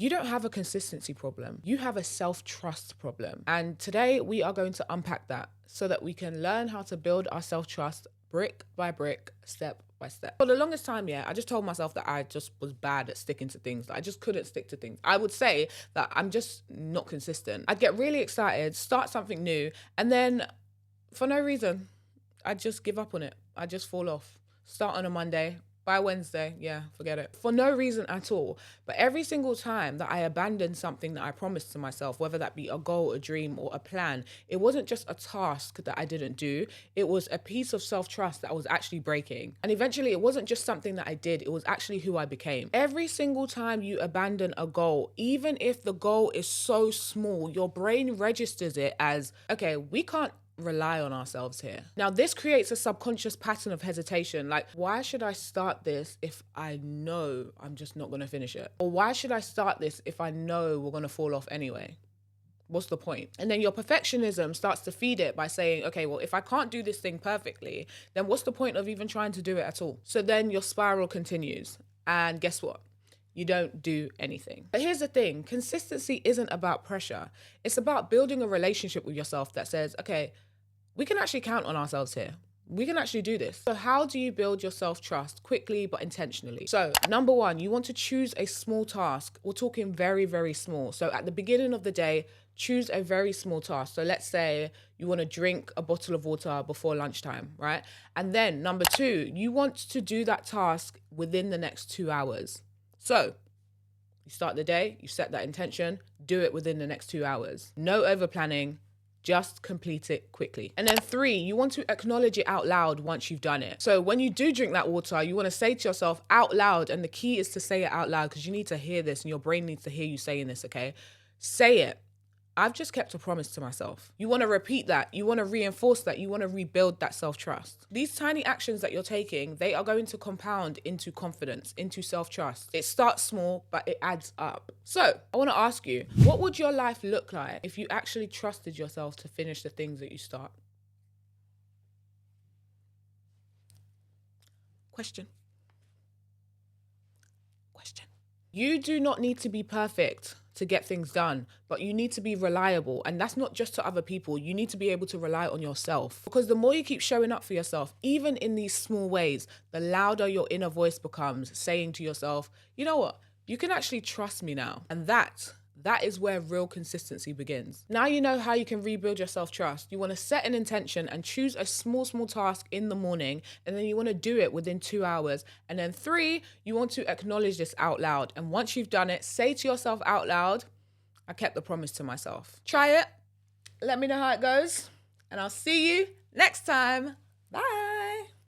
You don't have a consistency problem. You have a self-trust problem. And today we are going to unpack that so that we can learn how to build our self-trust brick by brick, step by step. For the longest time, I just told myself that I just was bad at sticking to things. I just couldn't stick to things. I would say that I'm just not consistent. I'd get really excited, start something new, and then for no reason, I'd just give up on it. I'd just fall off. Start on a Monday. By Wednesday, forget it. For no reason at all. But every single time that I abandoned something that I promised to myself, whether that be a goal, a dream, or a plan, it wasn't just a task that I didn't do. It was a piece of self-trust that I was actually breaking. And eventually, it wasn't just something that I did. It was actually who I became. Every single time you abandon a goal, even if the goal is so small, your brain registers it as, okay, we can't rely on ourselves here. Now, this creates a subconscious pattern of hesitation. Like, why should I start this if I know I'm just not going to finish it? Or why should I start this if I know we're going to fall off anyway? What's the point? And then your perfectionism starts to feed it by saying, okay, well, if I can't do this thing perfectly, then what's the point of even trying to do it at all? So then your spiral continues. And guess what? You don't do anything. But here's the thing, consistency isn't about pressure. It's about building a relationship with yourself that says, okay, we can actually count on ourselves here. We can actually do this. So how do you build your self-trust quickly but intentionally? So number one, you want to choose a small task. We're talking very, very small. So at the beginning of the day, choose a very small task. So let's say you want to drink a bottle of water before lunchtime, right? And then number two, you want to do that task within the next 2 hours. So you start the day, you set that intention, do it within the next 2 hours. No over planning. Just complete it quickly. And then three, you want to acknowledge it out loud once you've done it. So when you do drink that water, you want to say to yourself out loud, and the key is to say it out loud because you need to hear this and your brain needs to hear you saying this, okay? Say it. I've just kept a promise to myself. You want to repeat that. You want to reinforce that. You want to rebuild that self-trust. These tiny actions that you're taking, they are going to compound into confidence, into self-trust. It starts small, but it adds up. So I want to ask you, what would your life look like if you actually trusted yourself to finish the things that you start? Question. You do not need to be perfect to get things done, but you need to be reliable. And that's not just to other people. You need to be able to rely on yourself, because the more you keep showing up for yourself, even in these small ways, the louder your inner voice becomes, saying to yourself, you know what? You can actually trust me now. And that is where real consistency begins. Now you know how you can rebuild your self-trust. You want to set an intention and choose a small task in the morning, and then you want to do it within 2 hours. And then three, you want to acknowledge this out loud. And once you've done it, say to yourself out loud, I kept the promise to myself. Try it. Let me know how it goes. And I'll see you next time. Bye.